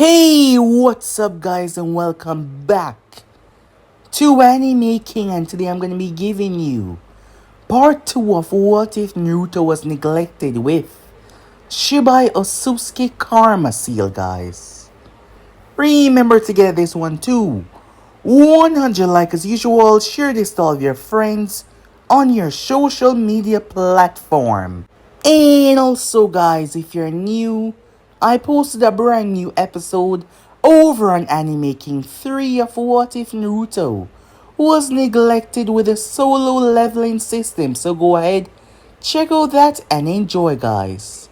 Hey, what's up guys and welcome back to Anime King, and today I'm going to be giving you part 2 of What If Naruto Was Neglected with Shibai Otsutsuki Karma Seal, guys. Remember to get this one too. 100 like as usual, share this to all of your friends on your social media platform. And also guys, if you're new, I posted a brand new episode over on Anime King 3 of What If Naruto Was Neglected with a solo leveling system, so go ahead, check out that and enjoy guys.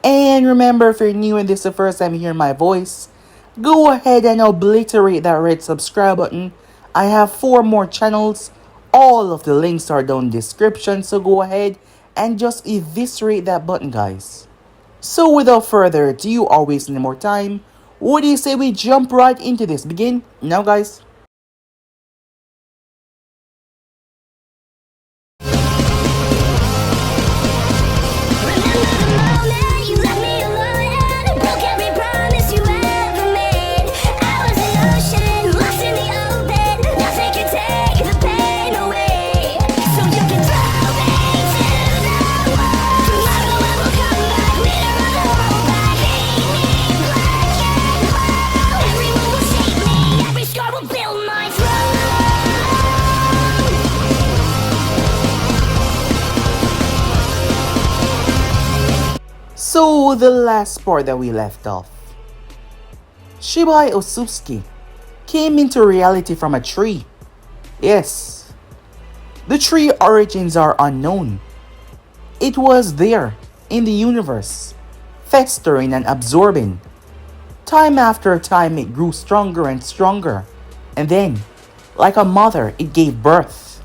And remember, if you're new and this is the first time you hear my voice, go ahead and obliterate that red subscribe button. I have 4 more channels, all of the links are down in the description, so go ahead and just eviscerate that button guys. So without further ado or wasting any more time, what do you say we jump right into this? Begin now guys. So the last part that we left off, Shibai Otsutsuki came into reality from a tree. Yes, the tree origins are unknown. It was there in the universe, festering and absorbing. Time after time it grew stronger and stronger, and then, like a mother, it gave birth.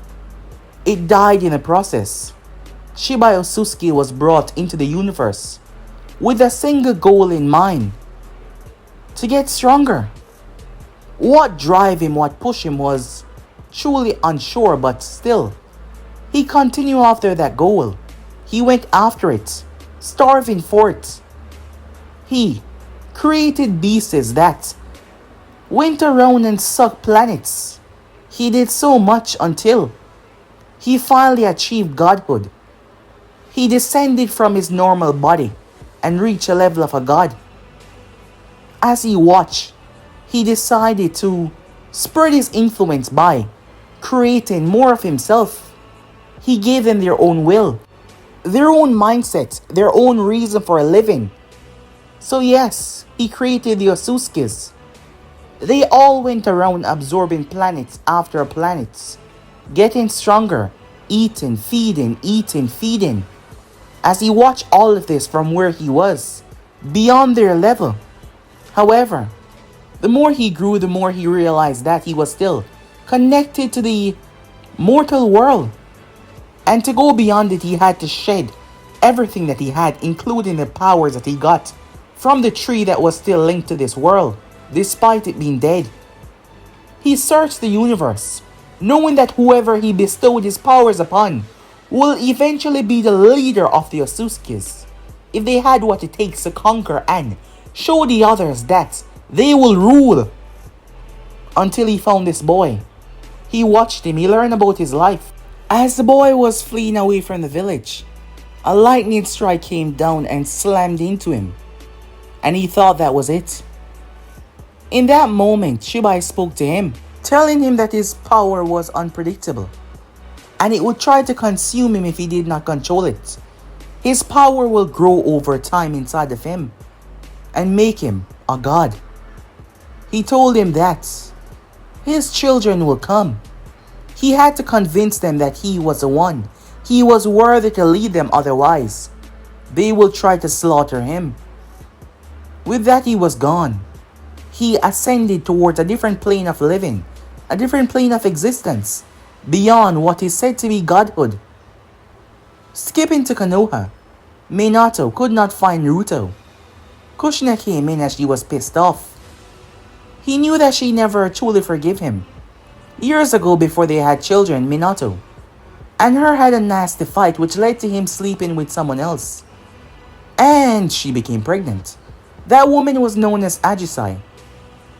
It died in the process. Shibai Otsutsuki was brought into the universe with a single goal in mind: to get stronger. What drive him, what pushed him was truly unsure, but still, he continued after that goal. He went after it, starving for it. He created beasts that went around and sucked planets. He did so much until he finally achieved godhood. He descended from his normal body and reached a level of a god. As he watched, he decided to spread his influence by creating more of himself. He gave them their own will, their own mindset, their own reason for living. So yes, he created the Otsutsukis. They all went around absorbing planets after planets, getting stronger, eating, feeding. As he watched all of this from where he was, beyond their level. However, the more he grew, the more he realized that he was still connected to the mortal world. And to go beyond it, he had to shed everything that he had, including the powers that he got from the tree that was still linked to this world, despite it being dead. He searched the universe, knowing that whoever he bestowed his powers upon will eventually be the leader of the Otsutsukis, if they had what it takes to conquer and show the others that they will rule. Until he found this boy. He watched him, he learned about his life. As the boy was fleeing away from the village, a lightning strike came down and slammed into him, and he thought that was it. In that moment, Shibai spoke to him, telling him that his power was unpredictable, and it would try to consume him if he did not control it. His power will grow over time inside of him and make him a god. He told him that his children will come. He had to convince them that he was the one. He was worthy to lead them, otherwise they will try to slaughter him. With that, he was gone. He ascended towards a different plane of living, a different plane of existence, beyond what is said to be godhood. Skipping to Konoha, Minato could not find Naruto. Kushina came in as she was pissed off. He knew that she never truly forgave him. Years ago, before they had children, Minato and her had a nasty fight which led to him sleeping with someone else. And she became pregnant. That woman was known as Ajisai.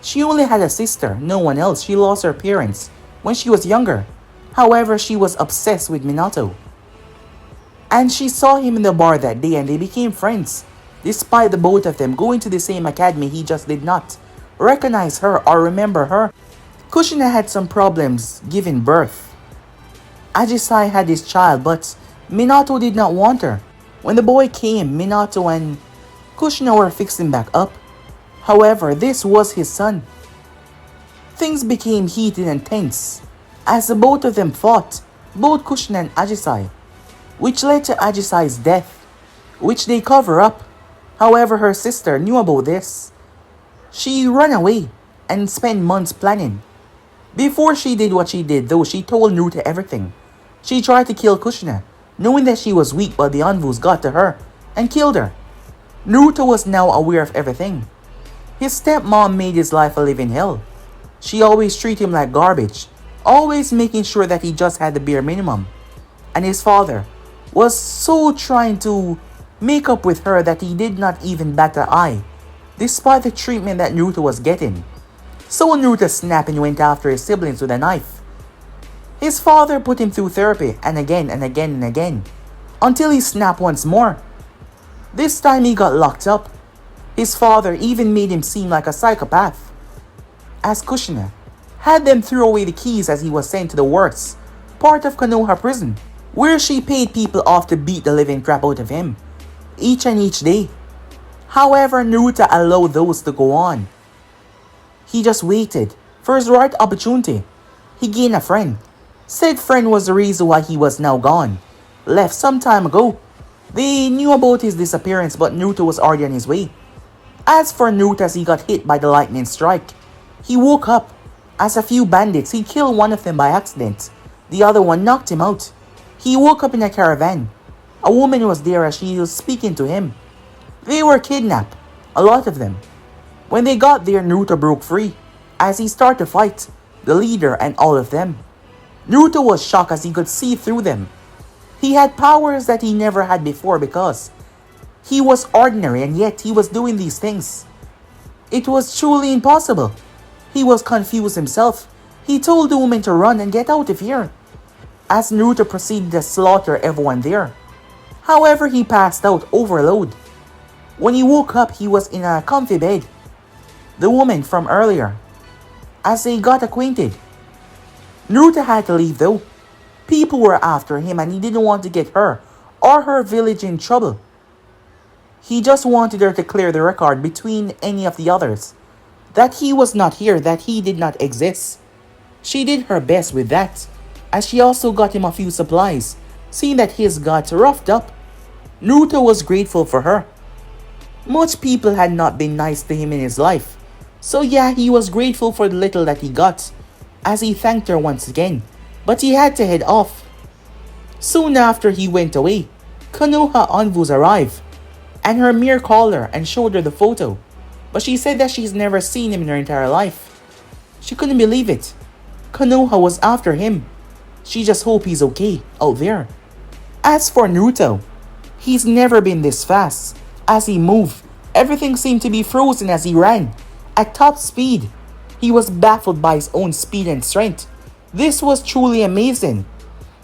She only had a sister, no one else. She lost her parents when she was younger. However, she was obsessed with Minato. And she saw him in the bar that day and they became friends. Despite the both of them going to the same academy, he just did not recognize her or remember her. Kushina had some problems giving birth. Ajisai had his child, but Minato did not want her. When the boy came, Minato and Kushina were fixing back up. However, this was his son. Things became heated and tense as the both of them fought, both Kushina and Ajisai, which led to Ajisai's death, which they cover up. However, her sister knew about this. She ran away and spent months planning. Before she did what she did though, she told Naruto everything. She tried to kill Kushina, knowing that she was weak, but the Anvus got to her and killed her. Naruto was now aware of everything. His stepmom made his life a living hell. She always treated him like garbage, always making sure that he just had the bare minimum. And his father was so trying to make up with her that he did not even bat an eye, despite the treatment that Naruto was getting. So Naruto snapped and went after his siblings with a knife. His father put him through therapy and again and again and again, until he snapped once more. This time he got locked up. His father even made him seem like a psychopath. As Kushina had them throw away the keys as he was sent to the worst part of Konoha prison, where she paid people off to beat the living crap out of him, each and each day. However, Naruto allowed those to go on. He just waited for his right opportunity. He gained a friend. Said friend was the reason why he was now gone. Left some time ago. They knew about his disappearance, but Naruto was already on his way. As for Naruto, as he got hit by the lightning strike, he woke up. As a few bandits, he killed one of them by accident. The other one knocked him out. He woke up in a caravan. A woman was there as she was speaking to him. They were kidnapped, a lot of them. When they got there, Naruto broke free, as he started to fight the leader and all of them. Naruto was shocked as he could see through them. He had powers that he never had before because he was ordinary and yet he was doing these things. It was truly impossible. He was confused himself. He told the woman to run and get out of here, as Naruto proceeded to slaughter everyone there. However, he passed out, overload. When he woke up, he was in a comfy bed. The woman from earlier, as they got acquainted. Naruto had to leave though. People were after him and he didn't want to get her or her village in trouble. He just wanted her to clear the record between any of the others. That he was not here, that he did not exist. She did her best with that, as she also got him a few supplies, seeing that his got roughed up. Naruto was grateful for her. Much people had not been nice to him in his life, so yeah, he was grateful for the little that he got, as he thanked her once again, but he had to head off. Soon after he went away, Konoha Anvus arrived, and her mirror called her and showed her the photo, but she said that she's never seen him in her entire life. She couldn't believe it. Konoha was after him. She just hoped he's okay out there. As for Naruto, he's never been this fast. As he moved, everything seemed to be frozen as he ran. At top speed, he was baffled by his own speed and strength. This was truly amazing.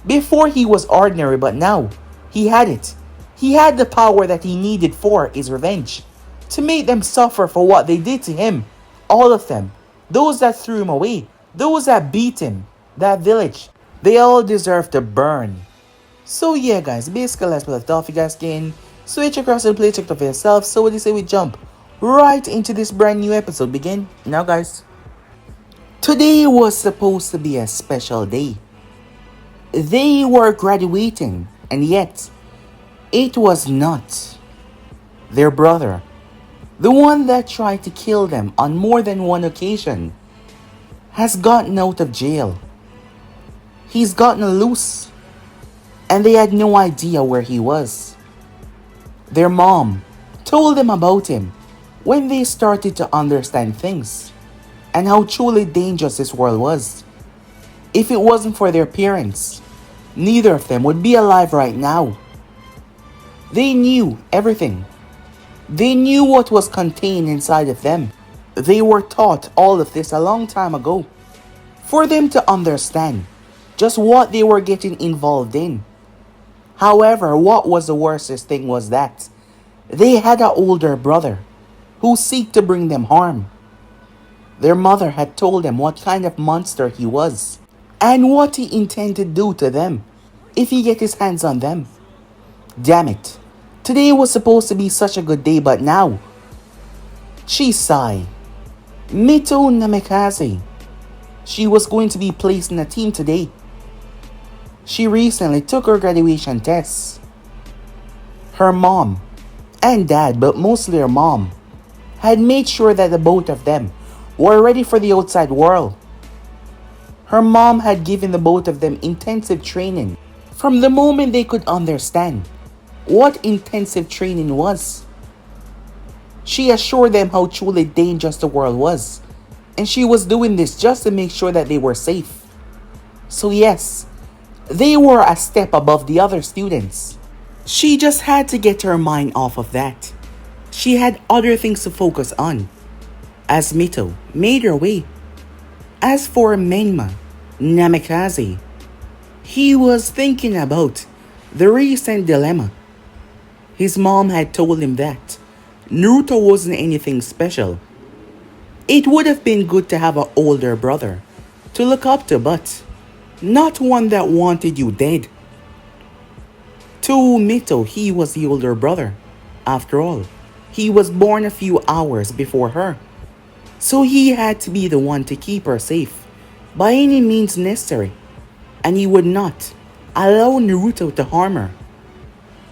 Before he was ordinary, but now he had it. He had the power that he needed for his revenge. To make them suffer for what they did to him. All of them. Those that threw him away. Those that beat him. That village. They all deserve to burn. So yeah guys, basically that's what I thought. If you guys can switch across and play check it for yourself. So what do you say we jump right into this brand new episode? Begin now guys. Today was supposed to be a special day. They were graduating, and yet it was not. Their brother, the one that tried to kill them on more than one occasion, has gotten out of jail. He's gotten loose, and they had no idea where he was. Their mom told them about him when they started to understand things and how truly dangerous this world was. If it wasn't for their parents, neither of them would be alive right now. They knew everything. They knew what was contained inside of them. They were taught all of this a long time ago. For them to understand just what they were getting involved in. However, what was the worstest thing was that they had an older brother who seeked to bring them harm. Their mother had told them what kind of monster he was and what he intended to do to them if he get his hands on them. Damn it. Today was supposed to be such a good day, but now Chisai Mito Namikaze. She was going to be placed in a team today. She recently took her graduation tests. Her mom and dad, but mostly her mom, had made sure that the both of them were ready for the outside world. Her mom had given the both of them intensive training from the moment they could understand what intensive training was. She assured them how truly dangerous the world was, and she was doing this just to make sure that they were safe. So yes, they were a step above the other students. She just had to get her mind off of that. She had other things to focus on, as Mito made her way. As for Menma Namikaze, he was thinking about the recent dilemma. His mom had told him that Naruto wasn't anything special. It would have been good to have an older brother to look up to, but not one that wanted you dead. To Mito, he was the older brother. After all, he was born a few hours before her. So he had to be the one to keep her safe by any means necessary. And he would not allow Naruto to harm her.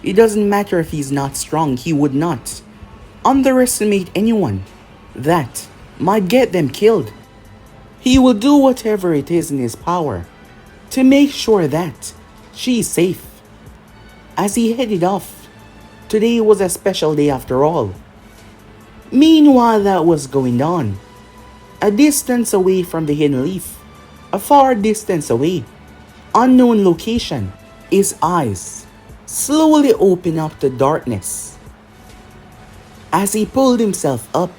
It doesn't matter if he's not strong, he would not underestimate anyone that might get them killed. He will do whatever it is in his power to make sure that she's safe. As he headed off, today was a special day after all. Meanwhile, that was going on. A distance away from the hidden leaf, a far distance away, unknown location, his eyes slowly opened up to darkness. As he pulled himself up,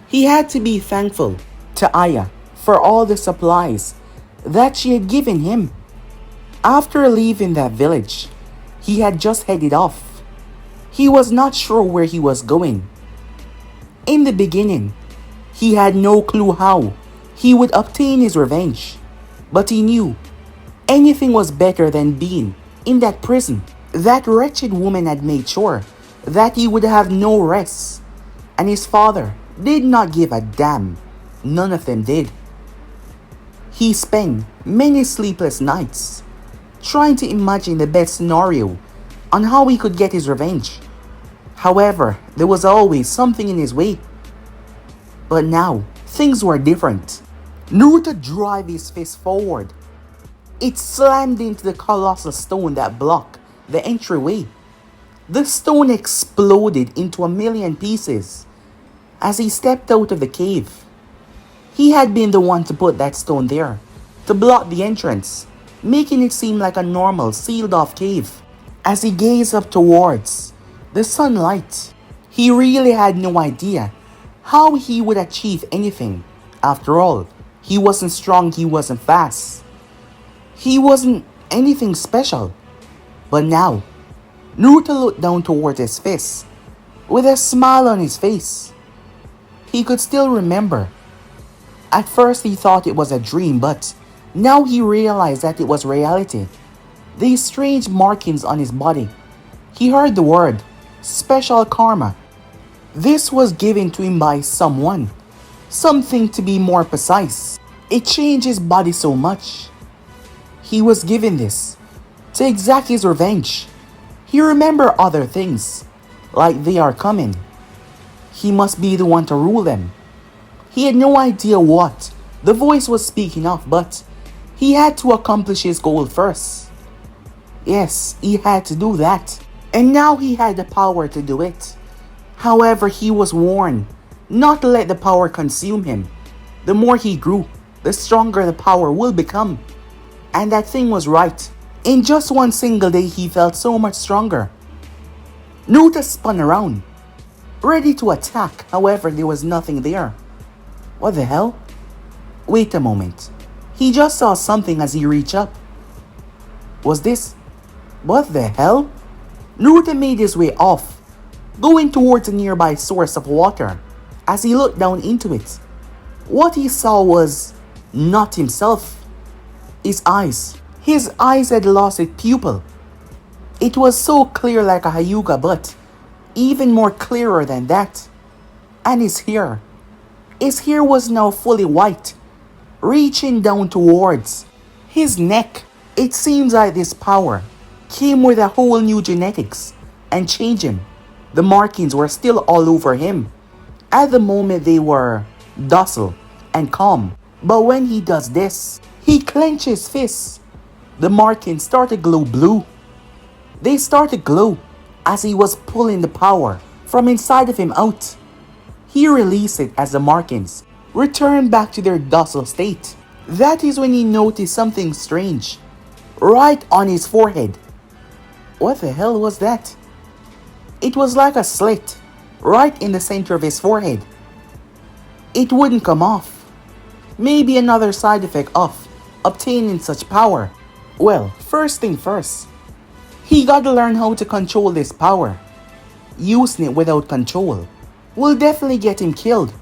he had to be thankful to Aya for all the supplies that she had given him. After leaving that village, he had just headed off. He was not sure where he was going. In the beginning, he had no clue how he would obtain his revenge, but he knew anything was better than being in that prison. That wretched woman had made sure that he would have no rest, and his father did not give a damn. None of them did. He spent many sleepless nights trying to imagine the best scenario on how he could get his revenge. However, there was always something in his way. But now, things were different. Naruto drove his fist forward. It slammed into the colossal stone that blocked the entryway. The stone exploded into a million pieces as he stepped out of the cave. He had been the one to put that stone there to block the entrance, making it seem like a normal sealed-off cave. As he gazed up towards the sunlight, he really had no idea how he would achieve anything. After all, he wasn't strong, he wasn't fast. He wasn't anything special. But now, Naruto looked down toward his fist with a smile on his face. He could still remember. At first he thought it was a dream, but now he realized that it was reality. These strange markings on his body. He heard the word, special karma. This was given to him by someone. Something to be more precise. It changed his body so much. He was given this to exact his revenge. He remembered other things, like they are coming. He must be the one to rule them. He had no idea what the voice was speaking of, but he had to accomplish his goal first. Yes, he had to do that, and now he had the power to do it. However, he was warned not to let the power consume him. The more he grew, the stronger the power will become. And that thing was right. In just one single day, he felt so much stronger. Naruto spun around ready to attack. However, there was nothing there. What the hell? Wait a moment. He just saw something as he reached up. Was this? What the hell? Naruto made his way off, going towards a nearby source of water. As he looked down into it, what he saw was not himself. His eyes. His eyes had lost its pupil. It was so clear like a Hyuga, but even more clearer than that. And his hair. His hair was now fully white, reaching down towards his neck. It seems like this power came with a whole new genetics and changed him. The markings were still all over him. At the moment they were docile and calm. But when he does this, he clenches fists. The markings start to glow blue. They start to glow as he was pulling the power from inside of him out. He released it as the markings returned back to their docile state. That is when he noticed something strange right on his forehead. What the hell was that? It was like a slit right in the center of his forehead. It wouldn't come off. Maybe another side effect of obtaining such power. Well, first thing first, he gotta learn how to control this power. Using it without control will definitely get him killed.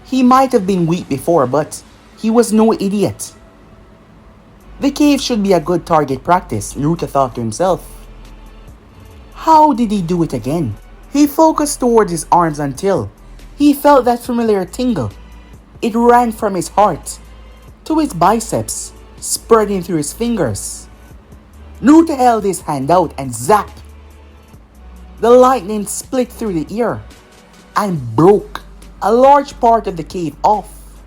He might have been weak before, but he was no idiot. The cave should be a good target practice, Naruto thought to himself. How did he do it again? He focused toward his arms until he felt that familiar tingle. It ran from his heart to his biceps, spreading through his fingers. Naruto held his hand out and zap! The lightning split through the air and broke a large part of the cave off.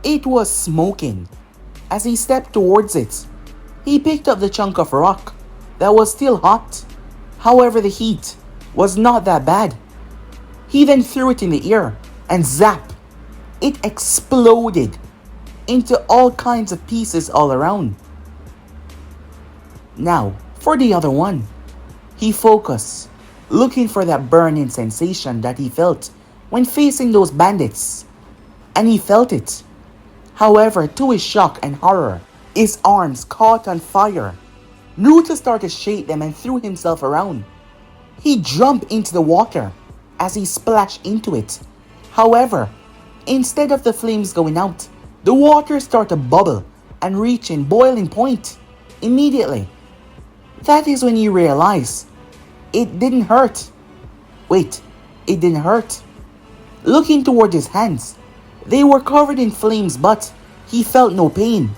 It was smoking. As he stepped towards it, he picked up the chunk of rock that was still hot. However, the heat was not that bad. He then threw it in the air and zap! It exploded into all kinds of pieces all around. Now, for the other one. He focused, looking for that burning sensation that he felt when facing those bandits. And he felt it. However, to his shock and horror, his arms caught on fire. Naruto started to shake them and threw himself around. He jumped into the water as he splashed into it. However, instead of the flames going out, the water started to bubble and reaching boiling point immediately. That is when he realized it didn't hurt. Wait, it didn't hurt. Looking toward his hands, they were covered in flames, but he felt no pain.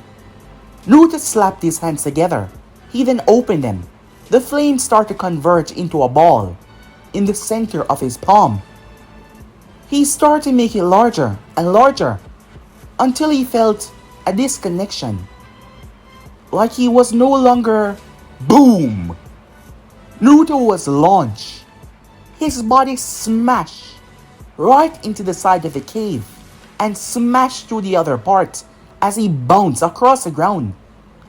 Naruto slapped his hands together. He then opened them. The flames started to converge into a ball in the center of his palm. He started to make it larger and larger until he felt a disconnection. Like he was no longer boom. Naruto was launched. His body smashed right into the side of the cave and smashed through the other part as he bounced across the ground,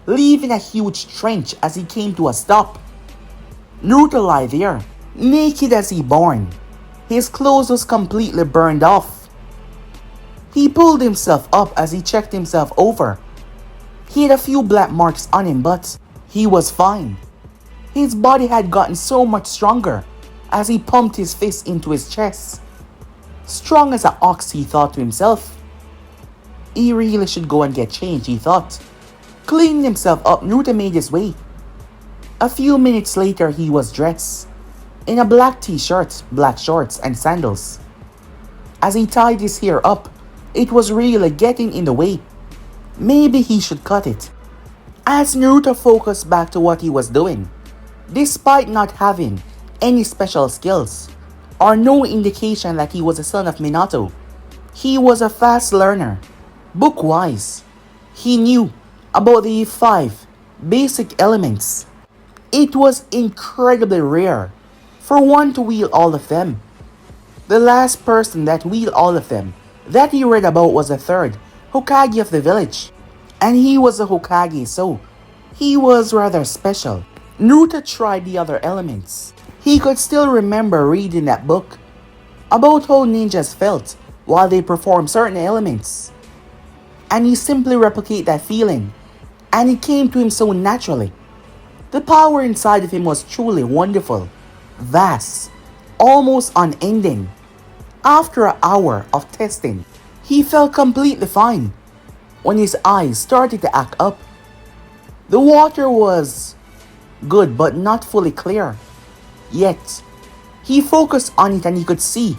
leaving a huge trench as he came to a stop. Naruto lay there, naked as he born. His clothes was completely burned off. He pulled himself up as he checked himself over. He had a few black marks on him, but he was fine. His body had gotten so much stronger as he pumped his fist into his chest. Strong as an ox, he thought to himself. He really should go and get changed, he thought. Cleaning himself up, Naruto made his way. A few minutes later, he was dressed in a black t-shirt, black shorts, and sandals. As he tied his hair up, it was really getting in the way. Maybe he should cut it. As Naruto focused back to what he was doing, despite not having any special skills or no indication that he was a son of Minato, he was a fast learner, book-wise. He knew about the 5 basic elements. It was incredibly rare for one to wield all of them. The last person that wielded all of them that he read about was the 3rd Hokage of the village. And he was a Hokage, so he was rather special. Naruto tried the other elements. He could still remember reading that book about how ninjas felt while they performed certain elements. And he simply replicated that feeling, and it came to him so naturally. The power inside of him was truly wonderful, vast, almost unending. After an hour of testing, he felt completely fine when his eyes started to act up. The water was good but not fully clear. Yet, he focused on it and he could see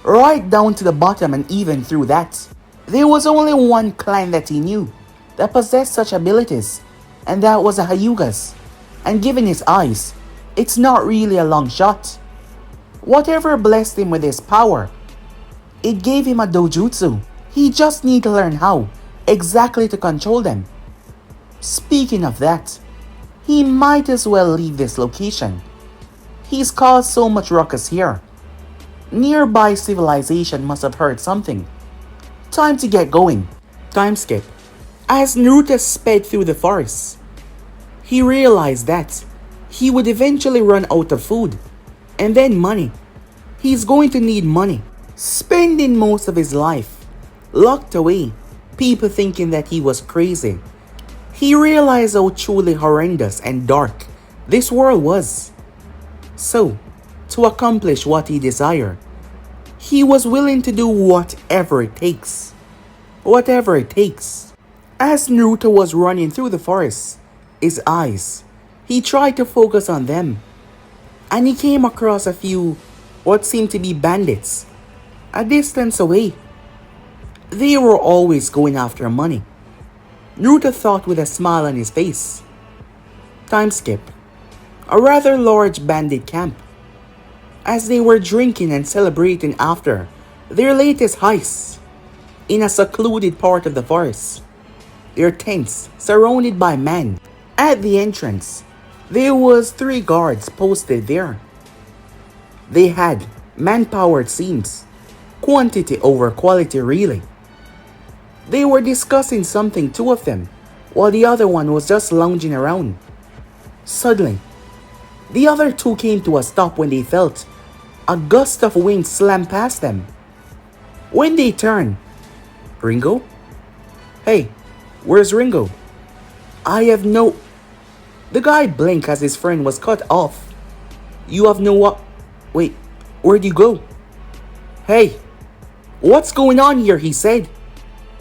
right down to the bottom, and even through that. There was only one clan that he knew that possessed such abilities, and that was the Hyugas. And given his eyes, it's not really a long shot. Whatever blessed him with his power, it gave him a dojutsu. He just need to learn how exactly to control them. Speaking of that, he might as well leave this location. He's caused so much ruckus here. Nearby civilization must have heard something. Time to get going. Time skip. As Naruto sped through the forest, he realized that he would eventually run out of food, and then money. He's going to need money. Spending most of his life locked away, people thinking that he was crazy. He realized how truly horrendous and dark this world was. So, to accomplish what he desired, he was willing to do whatever it takes. Whatever it takes. As Naruto was running through the forest, his eyes, he tried to focus on them, and he came across a few what seemed to be bandits a distance away. They were always going after money. Naruto thought with a smile on his face. Time skip. A rather large bandit camp. As they were drinking and celebrating after their latest heist in a secluded part of the forest, their tents surrounded by men. At the entrance, there was 3 guards posted there. They had manpower, it seems. Quantity over quality, really. They were discussing something, 2 of them, while the other one was just lounging around. Suddenly, the other 2 came to a stop when they felt a gust of wind slam past them. When they turned, Ringo? Hey, where's Ringo? I have no... The guy blinked as his friend was cut off. You have no what? Wait, where'd you go? Hey, what's going on here? He said.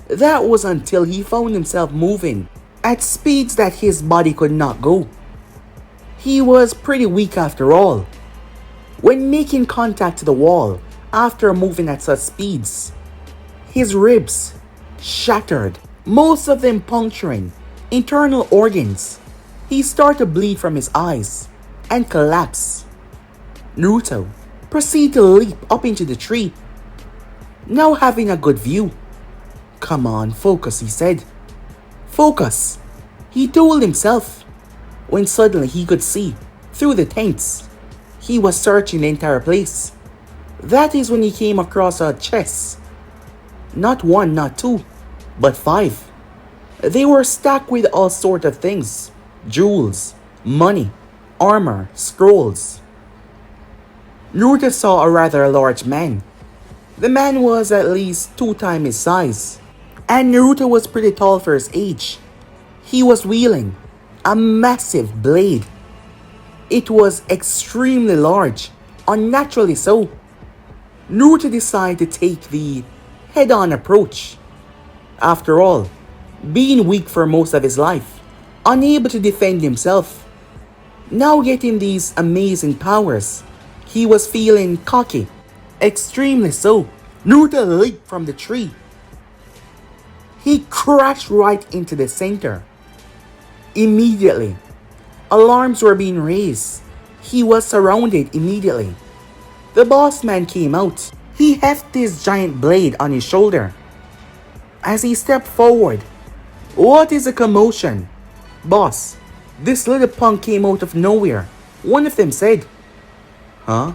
That was until he found himself moving at speeds that his body could not go. He was pretty weak after all. When making contact to the wall after moving at such speeds, his ribs shattered, most of them puncturing internal organs. He started to bleed from his eyes and collapse. Naruto proceeded to leap up into the tree, now having a good view. Come on, focus, he said. Focus, he told himself, when suddenly he could see through the tents. He was searching the entire place. That is when he came across a chest. Not 1, not 2, but 5. They were stacked with all sorts of things. Jewels, money, armor, scrolls. Naruto saw a rather large man. The man was at least 2 times his size, and Naruto was pretty tall for his age. He was wielding a massive blade. It was extremely large, unnaturally so. Naruto decided to take the head-on approach. After all, being weak for most of his life, unable to defend himself, now getting these amazing powers, he was feeling cocky, extremely so. Naruto leaped from the tree. He crashed right into the center. Immediately, alarms were being raised. He was surrounded immediately. The boss man came out. He hefted his giant blade on his shoulder. As he stepped forward, "What is a commotion?" "Boss, this little punk came out of nowhere," one of them said. "Huh?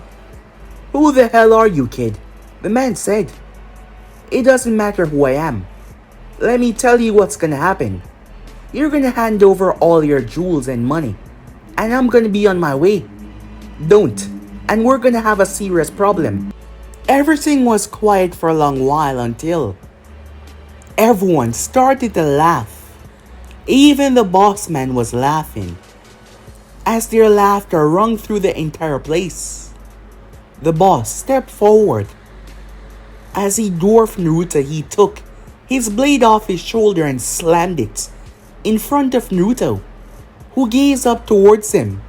Who the hell are you, kid?" the man said. "It doesn't matter who I am. Let me tell you what's gonna happen. You're gonna hand over all your jewels and money, and I'm gonna be on my way. Don't, and we're gonna have a serious problem." Everything was quiet for a long while until everyone started to laugh. Even the boss man was laughing. As their laughter rung through the entire place, the boss stepped forward. As he dwarfed Naruto, he took his blade off his shoulder and slammed it in front of Naruto, who gazed up towards him.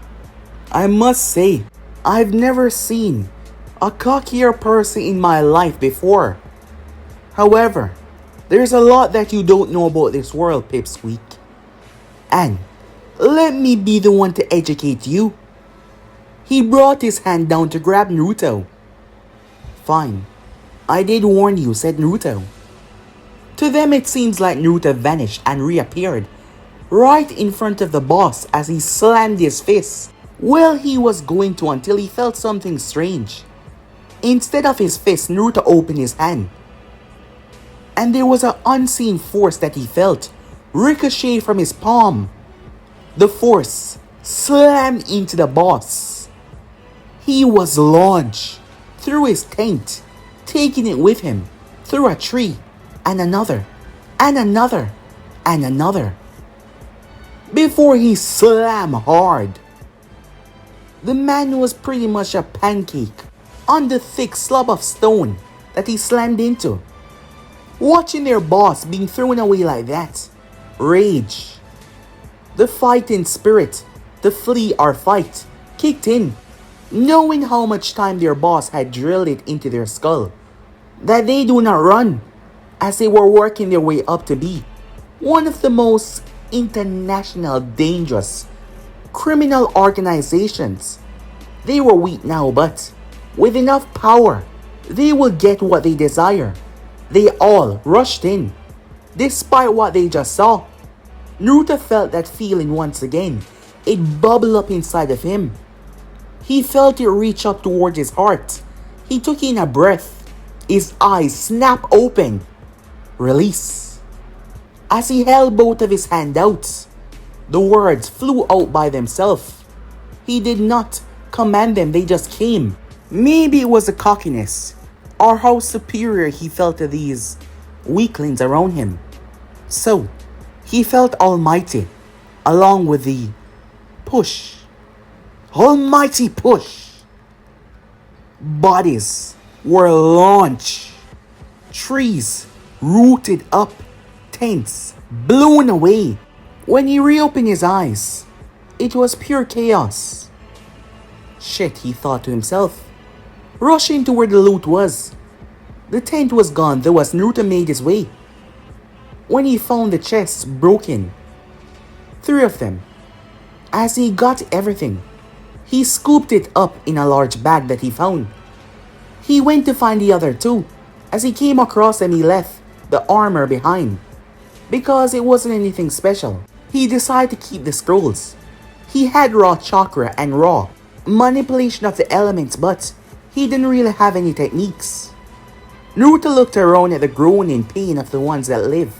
I must say, I've never seen a cockier person in my life before. However, there's a lot that you don't know about this world, Pipsqueak. And let me be the one to educate you. He brought his hand down to grab Naruto. Fine, I did warn you, said Naruto. To them it seems like Naruto vanished and reappeared right in front of the boss as he slammed his fist. Well, he was going to until he felt something strange. Instead of his fist, Naruto opened his hand. And there was an unseen force that he felt ricochet from his palm. The force slammed into the boss. He was launched through his tent, taking it with him through a tree and another and another and another before he slammed hard. The man was pretty much a pancake on the thick slab of stone that he slammed into. Watching their boss being thrown away like that, rage, the fighting spirit, the flee or fight, kicked in. Knowing how much time their boss had drilled it into their skull, that they do not run, as they were working their way up to be one of the most international dangerous criminal organizations. They were weak now, but with enough power, they will get what they desire. They all rushed in, despite what they just saw. Naruto felt that feeling once again. It bubbled up inside of him. He felt it reach up towards his heart. He took in a breath. His eyes snapped open. Release. As he held both of his hands out, the words flew out by themselves. He did not command them, they just came. Maybe it was the cockiness, or how superior he felt to these weaklings around him. So, he felt almighty, along with the push. Almighty push. Bodies were launched. Trees rooted up. Tents blown away. When he reopened his eyes, it was pure chaos. Shit, he thought to himself, rushing to where the loot was. The tent was gone, though, as Naruto made his way. When he found the chests broken, 3 of them, as he got everything, he scooped it up in a large bag that he found. He went to find the other 2. As he came across them, he left the armor behind, because it wasn't anything special. He decided to keep the scrolls. He had raw chakra and raw manipulation of the elements, but he didn't really have any techniques. Naruto looked around at the groaning pain of the ones that live,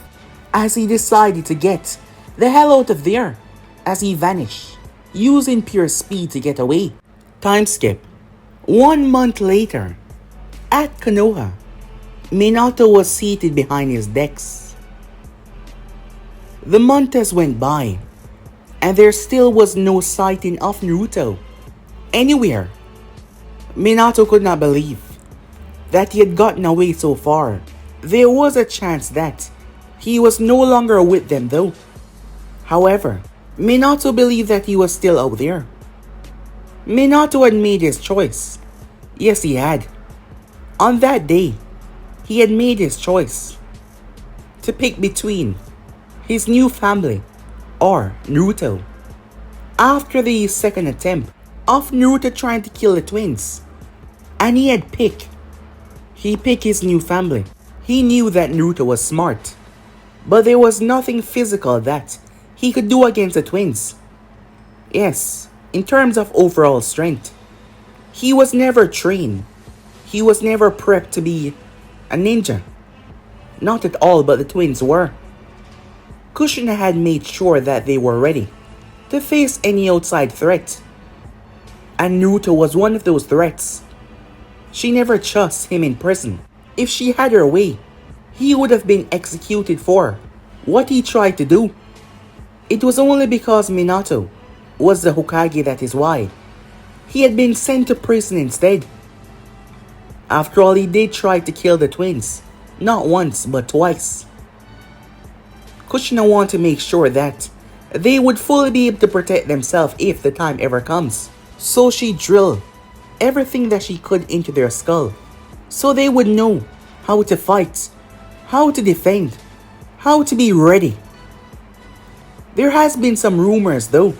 as he decided to get the hell out of there, as he vanished, using pure speed to get away. Time skip. 1 month later, at Konoha, Minato was seated behind his desk. The months went by, and there still was no sighting of Naruto anywhere. Minato could not believe that he had gotten away so far. There was a chance that he was no longer with them, though. However, Minato believed that he was still out there. Minato had made his choice. Yes, he had. On that day, he had made his choice to pick between his new family or Naruto. After the second attempt of Naruto trying to kill the twins, and he picked his new family. He knew that Naruto was smart, but there was nothing physical that he could do against the twins. Yes, in terms of overall strength, he was never trained. He was never prepped to be a ninja. Not at all, but the twins were. Kushina had made sure that they were ready to face any outside threat, and Naruto was one of those threats. She never trusts him in prison. If she had her way, he would have been executed for what he tried to do. It was only because Minato was the Hokage that is why he had been sent to prison instead. After all, he did try to kill the twins, not once but twice. Kushina wanted to make sure that they would fully be able to protect themselves if the time ever comes. So she drilled everything that she could into their skull, so they would know how to fight, how to defend, how to be ready. There has been some rumors though,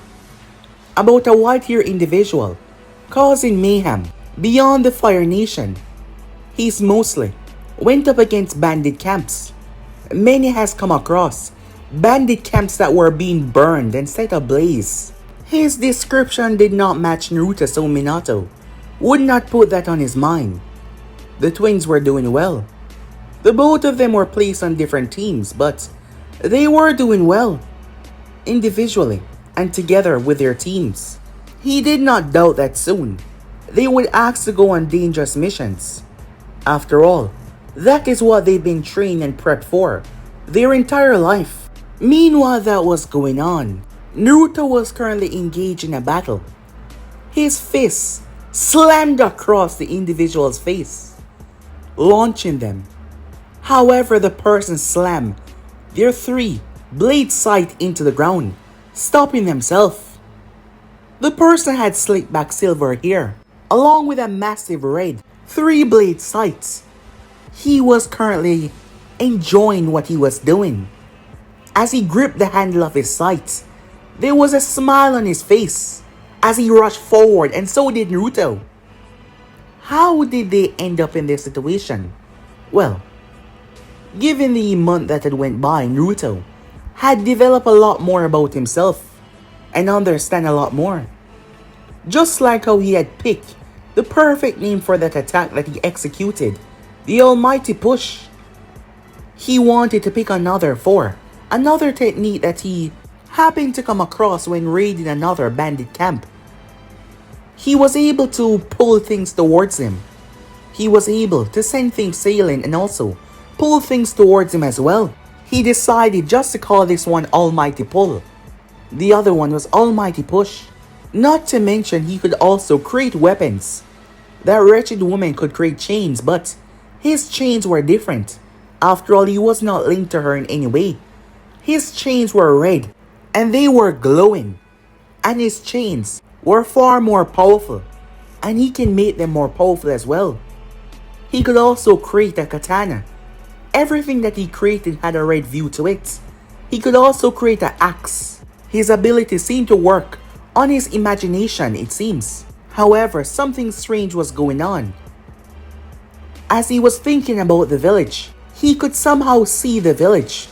about a white-haired individual causing mayhem beyond the Fire Nation. He's mostly went up against bandit camps. Many has come across bandit camps that were being burned and set ablaze. His description did not match Naruto, so Minato would not put that on his mind. The twins were doing well. The both of them were placed on different teams, but they were doing well, individually and together with their teams. He did not doubt that soon they would ask to go on dangerous missions. After all, that is what they've been trained and prepped for their entire life. Meanwhile that was going on, Naruto was currently engaged in a battle. His fist slammed across the individual's face, launching them. However, the person slammed their 3 blade sight into the ground, stopping themselves. The person had slicked back silver hair, along with a massive red 3 blade sights. He was currently enjoying what he was doing. As he gripped the handle of his sight, there was a smile on his face as he rushed forward, and so did Naruto. How did they end up in this situation? Well, given the month that had went by, Naruto had developed a lot more about himself and understand a lot more. Just like how he had picked the perfect name for that attack that he executed, the Almighty Push. He wanted to pick another technique that he happened to come across when raiding another bandit camp. He was able to pull things towards him. He was able to send things sailing and also pull things towards him as well. He decided just to call this one Almighty Pull. The other one was Almighty Push. Not to mention he could also create weapons. That wretched woman could create chains, but his chains were different. After all, he was not linked to her in any way. His chains were red and they were glowing, and his chains were far more powerful, and he can make them more powerful as well. He could also create a katana. Everything that he created had a red view to it. He could also create an axe. His abilities seemed to work on his imagination, it seems. However, something strange was going on. As he was thinking about the village, he could somehow see the village.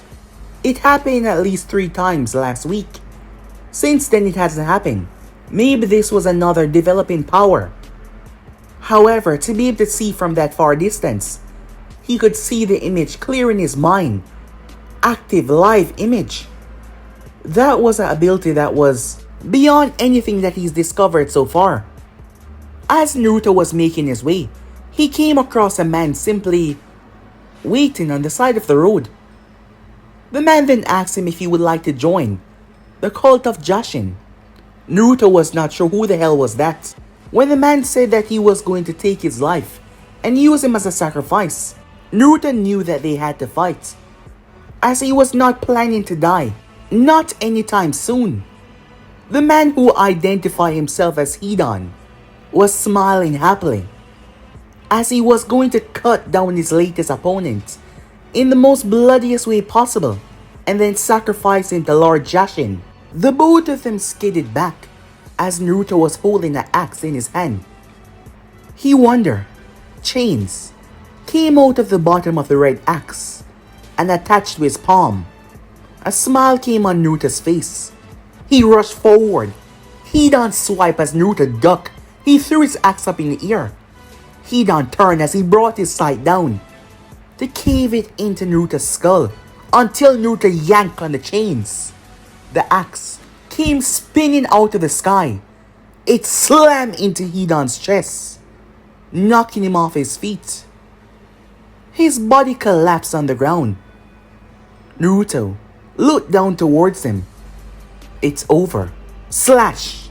It happened at least 3 times last week. Since then, it hasn't happened. Maybe this was another developing power. However, to be able to see from that far distance, he could see the image clear in his mind. Active, live image. That was an ability that was beyond anything that he's discovered so far. As Naruto was making his way, he came across a man simply waiting on the side of the road. The man then asked him if he would like to join the cult of Jashin. Naruto was not sure who the hell was that. When the man said that he was going to take his life and use him as a sacrifice, Naruto knew that they had to fight, as he was not planning to die, not anytime soon. The man, who identified himself as Hidan, was smiling happily as he was going to cut down his latest opponent in the most bloodiest way possible and then sacrifice him to Lord Jashin. The both of them skidded back as Naruto was holding an axe in his hand. He wondered. Chains came out of the bottom of the red axe and attached to his palm. A smile came on Naruto's face. He rushed forward. Hidan swiped as Naruto ducked. He threw his axe up in the air. Hidan turned as he brought his sight down to cave it into Naruto's skull until Naruto yanked on the chains. The axe came spinning out of the sky. It slammed into Hidan's chest. knocking him off his feet. His body collapsed on the ground. Naruto looked down towards him. It's over. Slash!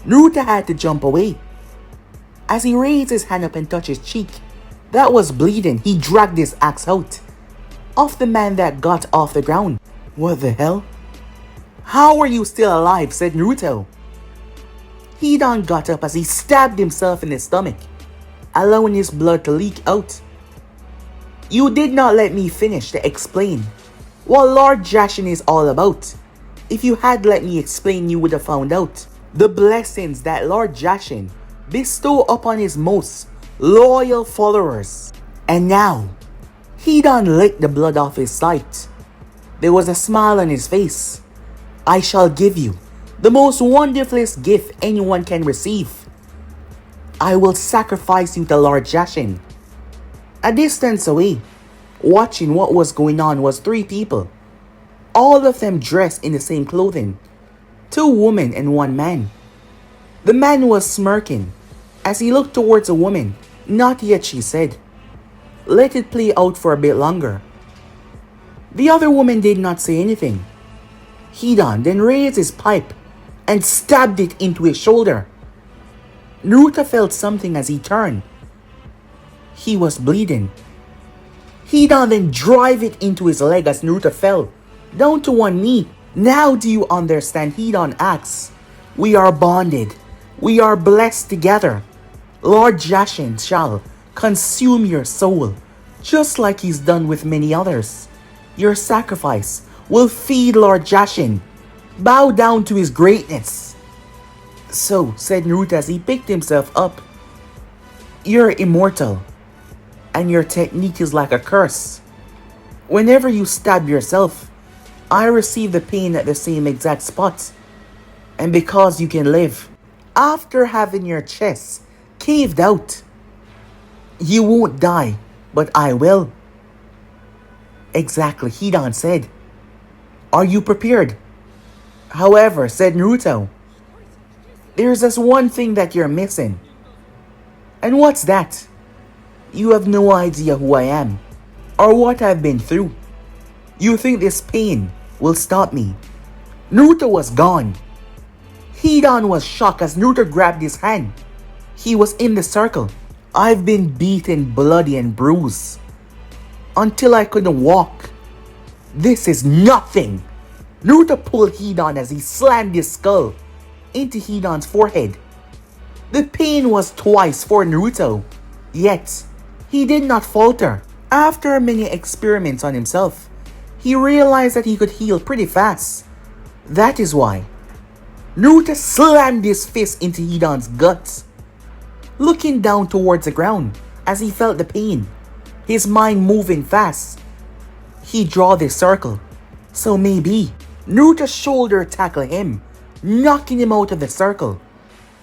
Naruto had to jump away. As he raised his hand up and touched his cheek that was bleeding, he dragged his axe out of the man that got off the ground. What the hell? How are you still alive? Said Naruto. Hidan got up as he stabbed himself in the stomach, allowing his blood to leak out. You did not let me finish to explain what Lord Jashin is all about. If you had let me explain, you would have found out the blessings that Lord Jashin bestow upon his most loyal followers. And now, Hidan licked the blood off his sight. There was a smile on his face. I shall give you the most wonderfulest gift anyone can receive. I will sacrifice you to Lord Jashin. A distance away, watching what was going on, was 3 people. All of them dressed in the same clothing. 2 women and 1 man. The man was smirking as he looked towards a woman. Not yet, she said. Let it play out for a bit longer. The other woman did not say anything. Hidan then raised his pipe and stabbed it into his shoulder. Naruto felt something as he turned. He was bleeding. Hidan then drove it into his leg as Naruto fell down to 1 knee. Now do you understand? Hidan asked. We are bonded. We are blessed together. Lord Jashin shall consume your soul, just like he's done with many others. Your sacrifice will feed Lord Jashin. Bow down to his greatness. So, said Naruto as he picked himself up, you're immortal, and your technique is like a curse. Whenever you stab yourself, I receive the pain at the same exact spot. And because you can live, after having your chest caved out, you won't die, but I will. Exactly, Hidan said. Are you prepared? However, said Naruto, there's just one thing that you're missing. And what's that? You have no idea who I am, or what I've been through. You think this pain will stop me? Naruto was gone. Hidan was shocked as Naruto grabbed his hand. He was in the circle. I've been beaten, bloody and bruised, until I couldn't walk. This is nothing. Naruto pulled Hidan as he slammed his skull into Hidan's forehead. The pain was twice for Naruto, yet he did not falter. After many experiments on himself, he realized that he could heal pretty fast. That is why Naruto slammed his fist into Hidan's guts, looking down towards the ground as he felt the pain, his mind moving fast. He drew this circle, so maybe Naruto's shoulder tackled him, knocking him out of the circle.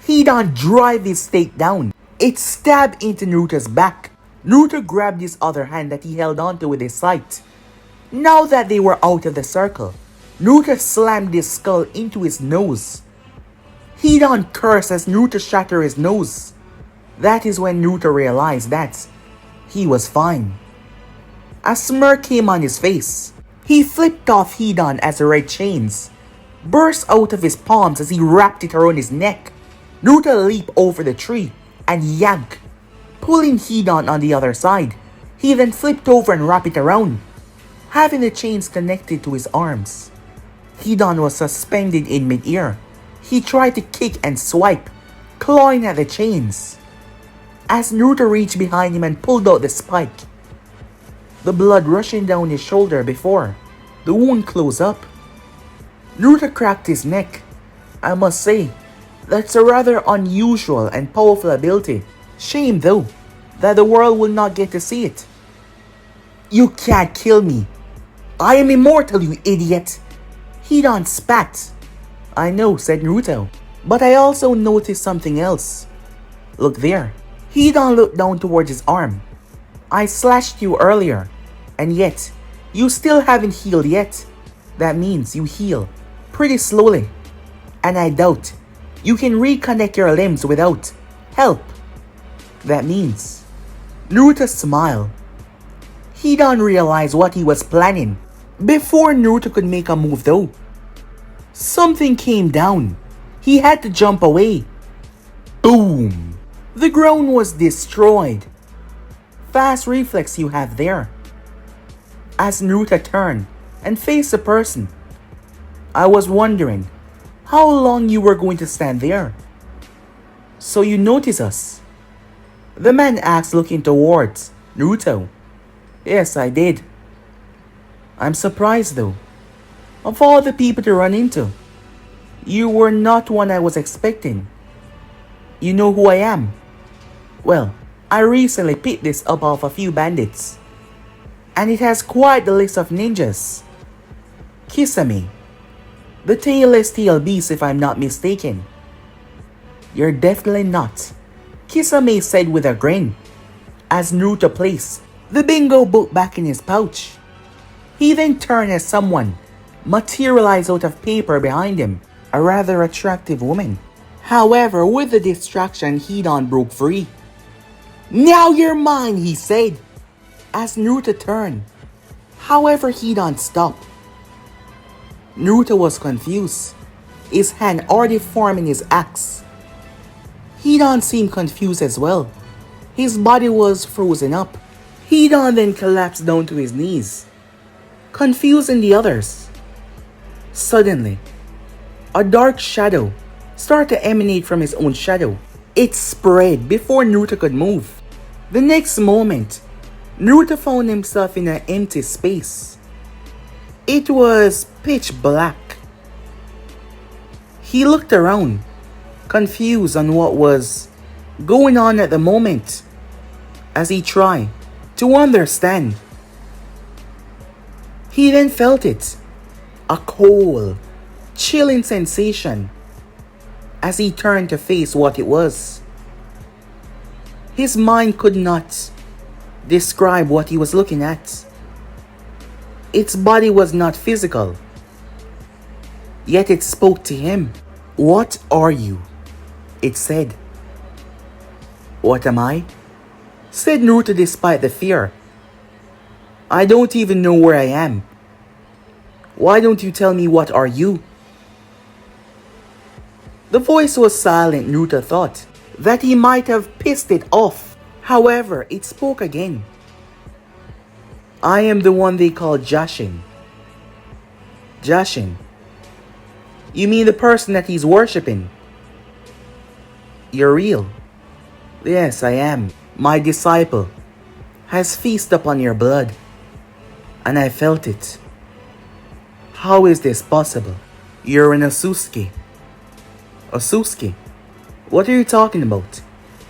Hidan drove his stake down. It stabbed into Naruto's back. Naruto grabbed his other hand that he held onto with his sight. Now that they were out of the circle, Naruto slammed his skull into his nose. Hidan cursed as Naruto shattered his nose. That is when Naruto realized that he was fine. A smirk came on his face. He flipped off Hidan as the red chains burst out of his palms as he wrapped it around his neck. Naruto leaped over the tree and yanked, pulling Hidan on the other side. He then flipped over and wrapped it around, having the chains connected to his arms. Hidan was suspended in mid-air. He tried to kick and swipe, clawing at the chains. As Naruto reached behind him and pulled out the spike, the blood rushing down his shoulder before the wound closed up. Naruto cracked his neck. I must say, that's a rather unusual and powerful ability. Shame though, that the world will not get to see it. You can't kill me. I am immortal, you idiot. Hidan spat. I know, said Naruto, but I also noticed something else. Look there. Hidan looked down towards his arm. I slashed you earlier, and yet, you still haven't healed yet. That means you heal pretty slowly, and I doubt you can reconnect your limbs without help. that means. Naruto smiled. Hidan realized what he was planning. Before Naruto could make a move though, something came down. He had to jump away. Boom! The ground was destroyed. Fast reflex you have there. As Naruto turned and faced the person, I was wondering how long you were going to stand there. So you notice us? The man asked, looking towards Naruto. Yes, I did. I'm surprised though. Of all the people to run into, you were not one I was expecting. You know who I am? Well, I recently picked this up off a few bandits. And it has quite the list of ninjas. Kisame, the tailless tail beast if I'm not mistaken. You're definitely not, Kisame said with a grin, as Naruto placed the bingo book back in his pouch. He then turned as someone materialized out of paper behind him, a rather attractive woman. However, with the distraction, Hidan broke free. Now you're mine, he said, as Naruto turned. However, Hidan stopped. Naruto was confused, his hand already forming his axe. Hidan seemed confused as well. His body was frozen up. Hidan then collapsed down to his knees, confusing the others. Suddenly, a dark shadow started to emanate from his own shadow. It spread before Naruto could move. The next moment, Naruto found himself in an empty space. It was pitch black. He looked around, confused on what was going on at the moment, as he tried to understand. He then felt it, a cold, chilling sensation, as he turned to face what it was. His mind could not describe what he was looking at. Its body was not physical, yet it spoke to him. What are you? It said. What am I? Said Naruto despite the fear. I don't even know where I am. Why don't you tell me what are you? The voice was silent. Naruto thought that he might have pissed it off. However, it spoke again. I am the one they call Jashin. Jashin? You mean the person that he's worshipping? You're real? Yes, I am. My disciple has feasted upon your blood, and I felt it. How is this possible? You're an Otsutsuki. Otsutsuki? What are you talking about?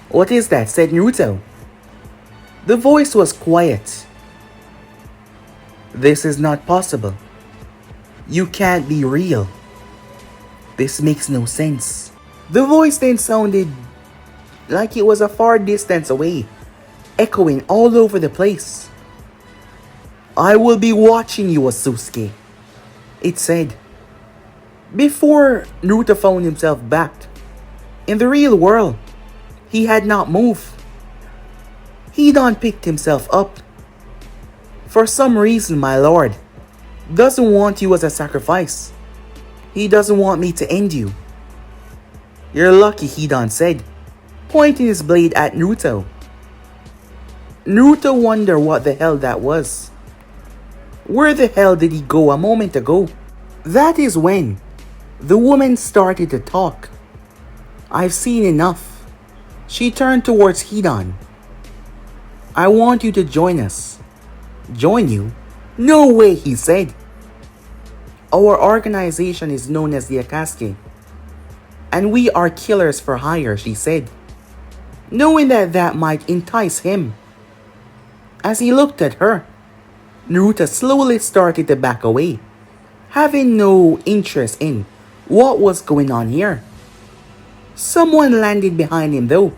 What is that? Said Naruto. The voice was quiet. This is not possible. You can't be real. This makes no sense. The voice then sounded like it was a far distance away, echoing all over the place. I will be watching you, Otsutsuki, it said. Before Naruto found himself back in the real world, he had not moved. Hidan picked himself up. For some reason, my lord doesn't want you as a sacrifice. He doesn't want me to end you. You're lucky, Hidan said, pointing his blade at Naruto. Naruto wondered what the hell that was. Where the hell did he go a moment ago? That is when the woman started to talk. I've seen enough. She turned towards Hidan. I want you to join us. Join you? No way, he said. Our organization is known as the Akatsuki, and we are killers for hire, she said, knowing that that might entice him. As he looked at her, Naruto slowly started to back away, having no interest in what was going on here. Someone landed behind him though,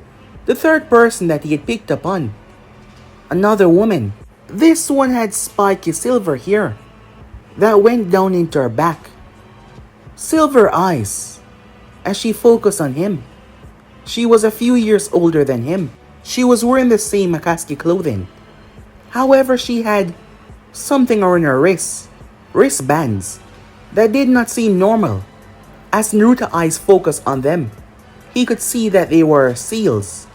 the third person that he had picked up on. Another woman. This one had spiky silver hair that went down into her back. Silver eyes as she focused on him. She was a few years older than him. She was wearing the same Akatsuki clothing. However, she had something around her wristbands, that did not seem normal. As Naruto's eyes focused on them, he could see that they were seals,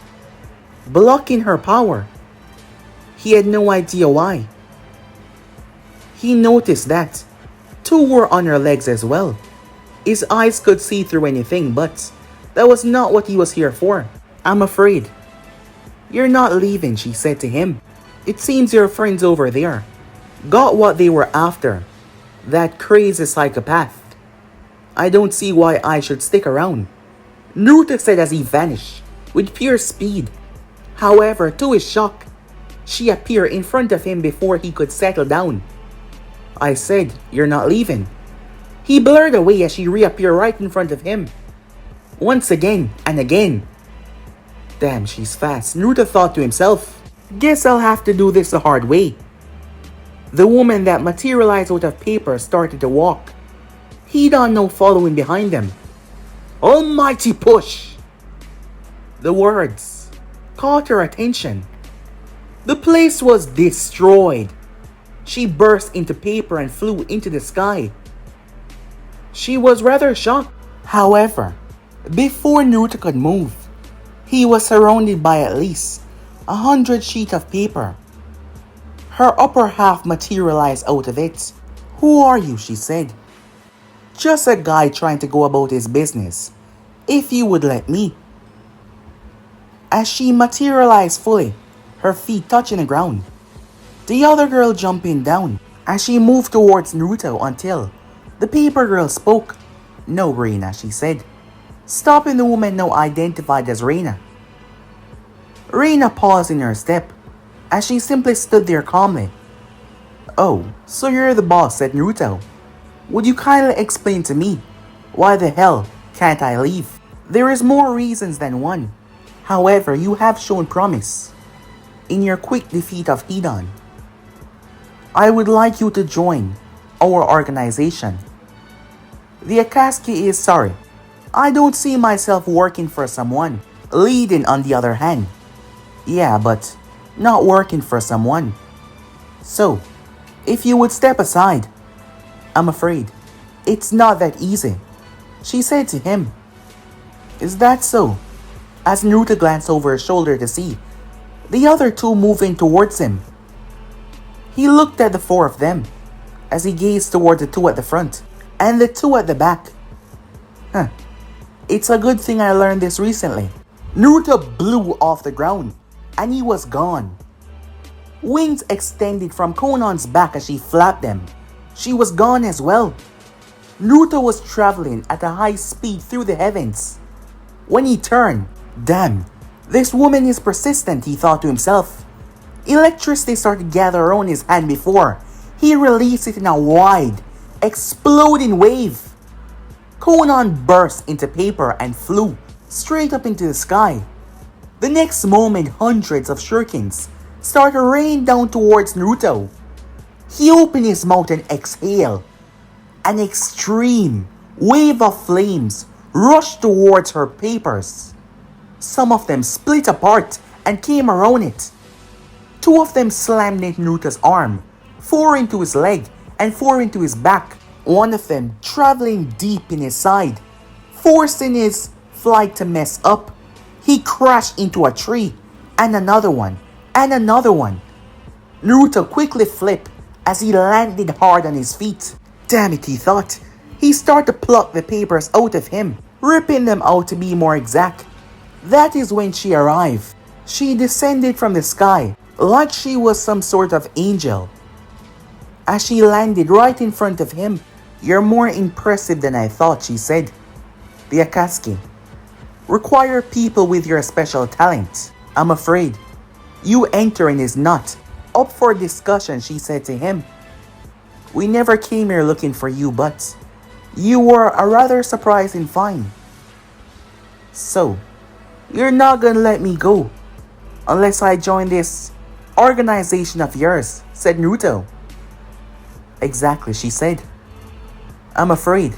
blocking her power. He had no idea why. He noticed that two were on her legs as well. His eyes could see through anything, but that was not what he was here for. I'm afraid. You're not leaving, she said to him. It seems your friends over there got what they were after. That crazy psychopath. I don't see why I should stick around, Naruto said as he vanished with pure speed. However, to his shock, she appeared in front of him before he could settle down. I said, you're not leaving. He blurred away as she reappeared right in front of him. Once again and again. Damn, she's fast, Naruto thought to himself. Guess I'll have to do this the hard way. The woman that materialized out of paper started to walk. Hidan now following behind them. Almighty push! The words caught her attention. The place was destroyed. She burst into paper and flew into the sky. She was rather shocked. However, before Naruto could move, he was surrounded by at least 100 sheets of paper. Her upper half materialized out of it. Who are you? She said. Just a guy trying to go about his business. If you would let me. As she materialized fully, her feet touching the ground, the other girl jumping down as she moved towards Naruto until the paper girl spoke. No, Reina, she said, stopping the woman now identified as Reina. Reina paused in her step as she simply stood there calmly. Oh, so you're the boss, said Naruto. Would you kindly explain to me why the hell can't I leave? There is more reasons than one. However, you have shown promise in your quick defeat of Hidan. I would like you to join our organization. The Akatsuki is sorry. I don't see myself working for someone. Leading, on the other hand. Yeah, but not working for someone. So, if you would step aside. I'm afraid it's not that easy, she said to him. Is that so? As Naruto glanced over his shoulder to see the other two moving towards him. He looked at the four of them as he gazed toward the two at the front and the two at the back. It's a good thing I learned this recently. Naruto blew off the ground and he was gone. Wings extended from Konan's back as she flapped them. She was gone as well. Naruto was traveling at a high speed through the heavens. When he turned, damn, this woman is persistent, he thought to himself. Electricity started to gather around his hand before he released it in a wide, exploding wave. Konan burst into paper and flew straight up into the sky. The next moment, hundreds of shurikens started raining down towards Naruto. He opened his mouth and exhaled. An extreme wave of flames rushed towards her papers. Some of them split apart and came around it. Two of them slammed into Naruto's arm, 4 into his leg, and 4 into his back. One of them traveling deep in his side, forcing his flight to mess up. He crashed into a tree, and another one, and another one. Naruto quickly flipped as he landed hard on his feet. Damn it, he thought. He started to pluck the papers out of him, ripping them out to be more exact. That is when she arrived. She descended from the sky like she was some sort of angel. As she landed right in front of him, you're more impressive than I thought, she said. The Akatsuki require people with your special talent. I'm afraid you entering is not up for discussion, she said to him. We never came here looking for you, but you were a rather surprising find. So, you're not gonna let me go unless I join this organization of yours, said Naruto. Exactly, she said. I'm afraid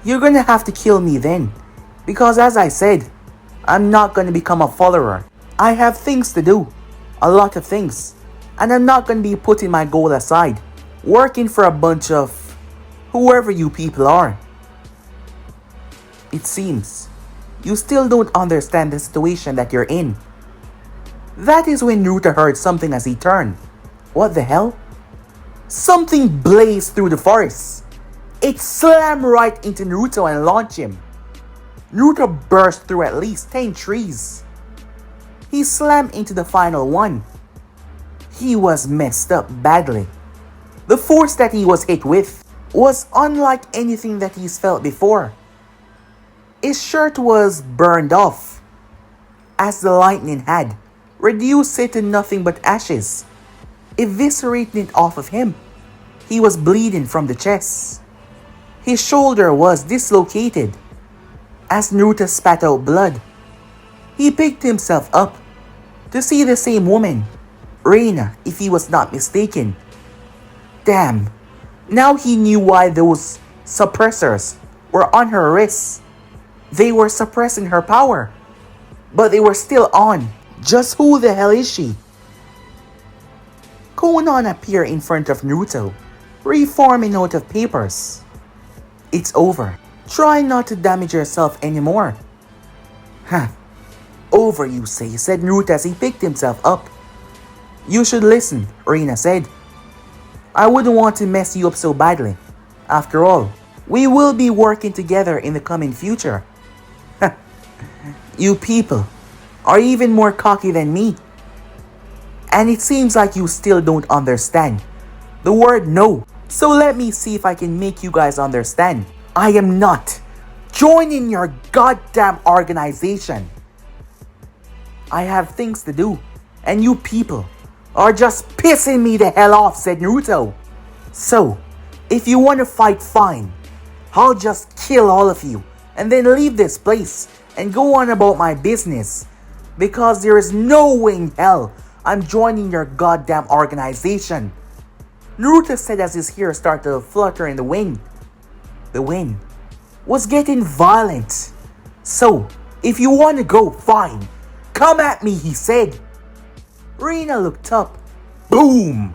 you're gonna have to kill me then, because as I said, I'm not gonna become a follower. I have things to do. A lot of things. And I'm not gonna be putting my goal aside, working for a bunch of whoever you people are. It seems you still don't understand the situation that you're in. That is when Naruto heard something as he turned. What the hell? Something blazed through the forest. It slammed right into Naruto and launched him. Naruto burst through at least 10 trees. He slammed into the final one. He was messed up badly. The force that he was hit with was unlike anything that he's felt before. His shirt was burned off, as the lightning had reduced it to nothing but ashes, eviscerating it off of him. He was bleeding from the chest. His shoulder was dislocated as Naruto spat out blood. He picked himself up to see the same woman, Reina, if he was not mistaken. Damn, now he knew why those suppressors were on her wrists. They were suppressing her power, but they were still on. Just who the hell is she? Konan appeared in front of Naruto, reforming out of papers. It's over. Try not to damage yourself anymore. Huh. Over, you say, said Naruto as he picked himself up. You should listen, Reina said. I wouldn't want to mess you up so badly. After all, we will be working together in the coming future. You people are even more cocky than me. And it seems like you still don't understand the word no. So let me see if I can make you guys understand. I am not joining your goddamn organization. I have things to do, and you people are just pissing me the hell off, said Naruto. So, if you want to fight, fine. I'll just kill all of you and then leave this place and go on about my business. Because there is no way in hell I'm joining your goddamn organization. Naruto said as his hair started to flutter in the wind. The wind was getting violent. So, if you want to go, fine. Come at me, he said. Reina looked up. Boom!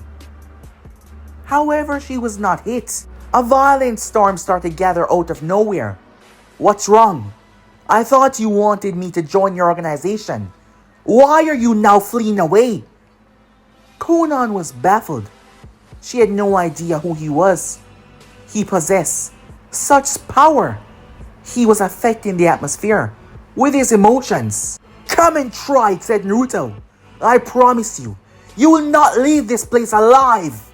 However, she was not hit. A violent storm started to gather out of nowhere. What's wrong? I thought you wanted me to join your organization. Why are you now fleeing away? Konan was baffled. She had no idea who he was. He possessed such power. He was affecting the atmosphere with his emotions. Come and try, said Naruto. I promise you, you will not leave this place alive.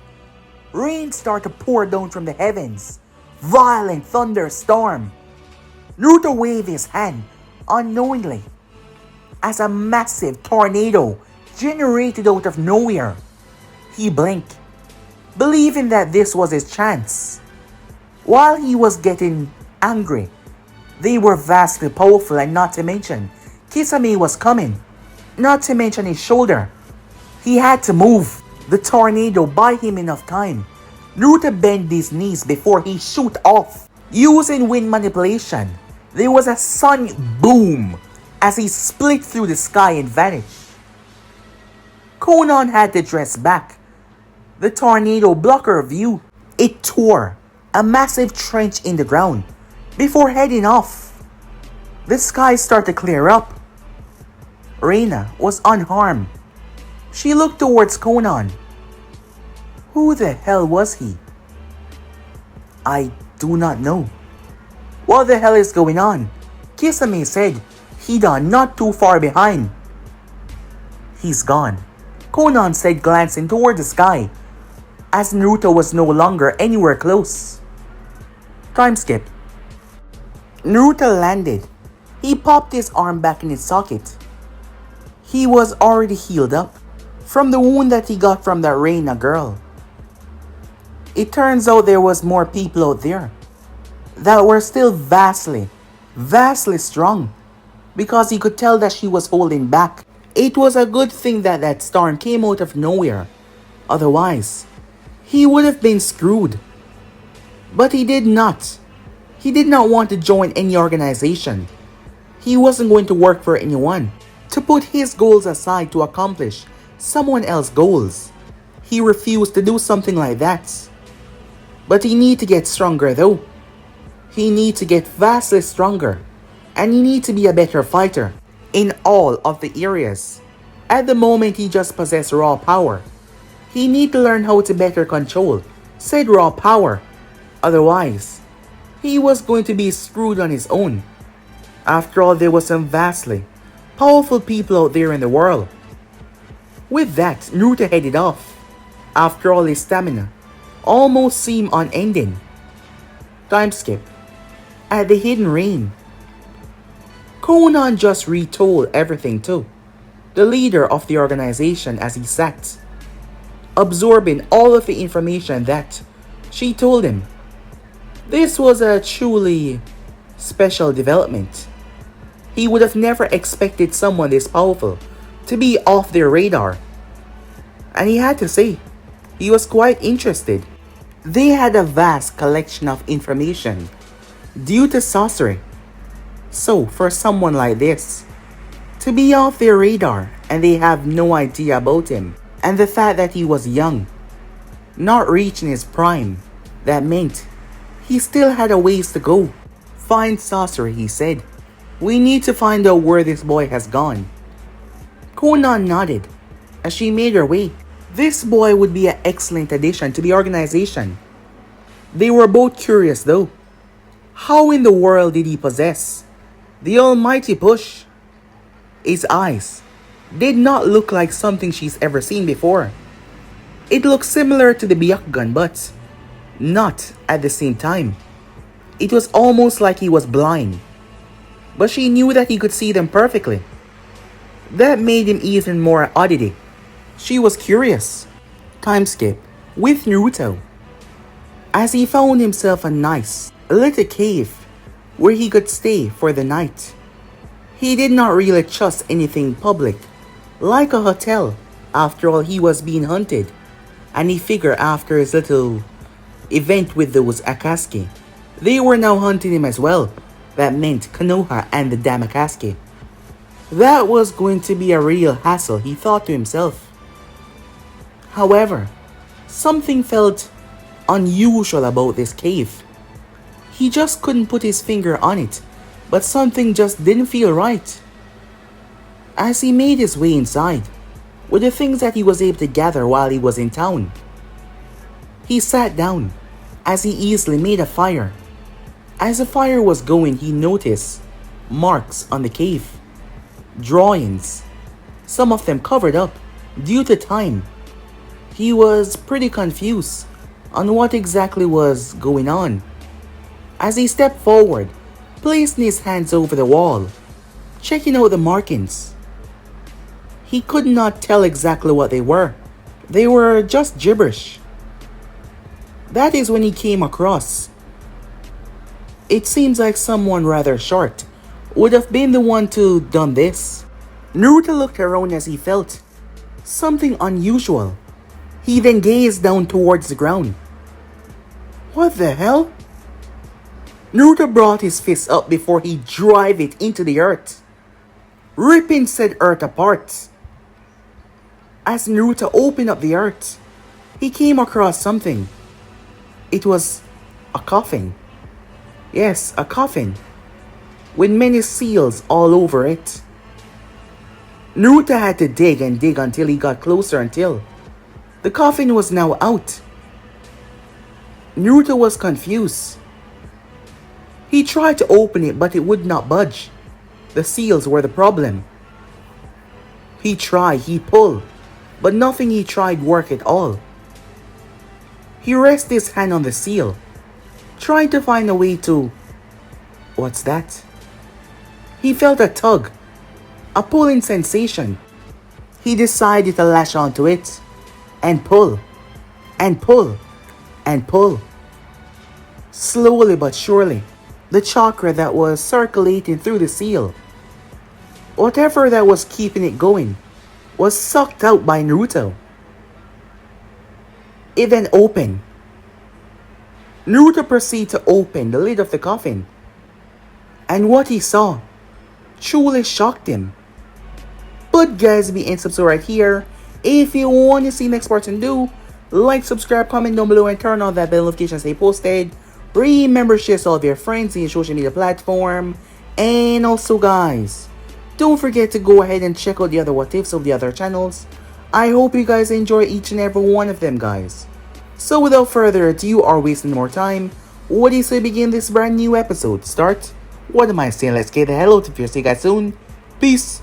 Rain started to pour down from the heavens. Violent thunderstorm. Naruto waved his hand unknowingly as a massive tornado generated out of nowhere. He blinked, believing that this was his chance. While he was getting angry, they were vastly powerful, and not to mention, Kisame was coming. Not to mention his shoulder. He had to move. The tornado bought him enough time. Naruto bent his knees before he shoot off. Using wind manipulation, there was a sonic boom as he split through the sky and vanished. Konan had to dress back. The tornado blocked her view. It tore a massive trench in the ground before heading off. The sky started to clear up. Reina was unharmed. She looked towards Konan. Who the hell was he? I do not know. What the hell is going on? Kisame said, Hidan not too far behind. He's gone, Konan said, glancing toward the sky, as Naruto was no longer anywhere close. Time skip. Naruto landed. He popped his arm back in its socket. He was already healed up from the wound that he got from that Reina girl. It turns out there was more people out there that were still vastly strong, because he could tell that she was holding back. It was a good thing that that storm came out of nowhere. Otherwise, he would have been screwed. But he did not. He did not want to join any organization. He wasn't going to work for anyone. to put his goals aside to accomplish someone else's goals. He refused to do something like that. But he need to get stronger though. He need to get vastly stronger. And he need to be a better fighter in all of the areas. At the moment he just possessed raw power. He need to learn how to better control said raw power. Otherwise, he was going to be screwed on his own. After all, there were some vastly powerful people out there in the world. With that, Naruto headed off. After all, his stamina almost seemed unending. Time skip. At the hidden rain, Konan just retold everything to the leader of the organization as he sat, absorbing all of the information that she told him. This was a truly special development. He would have never expected someone this powerful to be off their radar. And he had to say, he was quite interested. They had a vast collection of information due to sorcery. So for someone like this to be off their radar and they have no idea about him, and the fact that he was young, not reaching his prime, that meant he still had a ways to go. Find sorcery, he said. We need to find out where this boy has gone. Konan nodded as she made her way. This boy would be an excellent addition to the organization. They were both curious though. How in the world did he possess the almighty push? His eyes did not look like something she's ever seen before. It looked similar to the Byakugan, but not at the same time. It was almost like he was blind, but she knew that he could see them perfectly. That made him even more oddity. She was curious. Time skip. With Naruto, as he found himself a nice little cave where he could stay for the night. He did not really trust anything public, like a hotel. After all, he was being hunted, and he figured after his little event with those Akatsuki, they were now hunting him as well. That meant Konoha and the damn Akatsuki. That was going to be a real hassle, he thought to himself. However, something felt unusual about this cave. He just couldn't put his finger on it, but something just didn't feel right. As he made his way inside, with the things that he was able to gather while he was in town, he sat down as he easily made a fire. As the fire was going, he noticed marks on the cave, drawings, some of them covered up due to time. He was pretty confused on what exactly was going on. As he stepped forward, placing his hands over the wall, checking out the markings, he could not tell exactly what they were. They were just gibberish. That is when he came across. It seems like someone rather short would have been the one to done this. Naruto looked around as he felt something unusual. He then gazed down towards the ground. What the hell? Naruto brought his fist up before he drove it into the earth, ripping said earth apart. As Naruto opened up the earth, he came across something. It was a coffin. Yes, a coffin, with many seals all over it. Naruto had to dig and dig until he got closer until the coffin was now out. Naruto was confused. He tried to open it, but it would not budge. The seals were the problem. He tried, he pulled, but nothing he tried worked at all. He rested his hand on the seal, trying to find a way to... What's that? He felt a tug, a pulling sensation. He decided to lash onto it, and pull, and pull, and pull. Slowly but surely, the chakra that was circulating through the seal, whatever that was keeping it going, was sucked out by Naruto. It then opened. Naruto proceeded to open the lid of the coffin, and what he saw truly shocked him. But guys, we end episode right here. If you want to see next part and do, like, subscribe, comment down below, and turn on that bell notification stay posted. Remember, share to all of your friends in your social media platform. And also guys, don't forget to go ahead and check out the other what ifs of the other channels. I hope you guys enjoy each and every one of them, guys. So without further ado or wasting more time, what do you say begin this brand new episode? Start? What am I saying? Let's get the hell out of here. See you guys soon. Peace.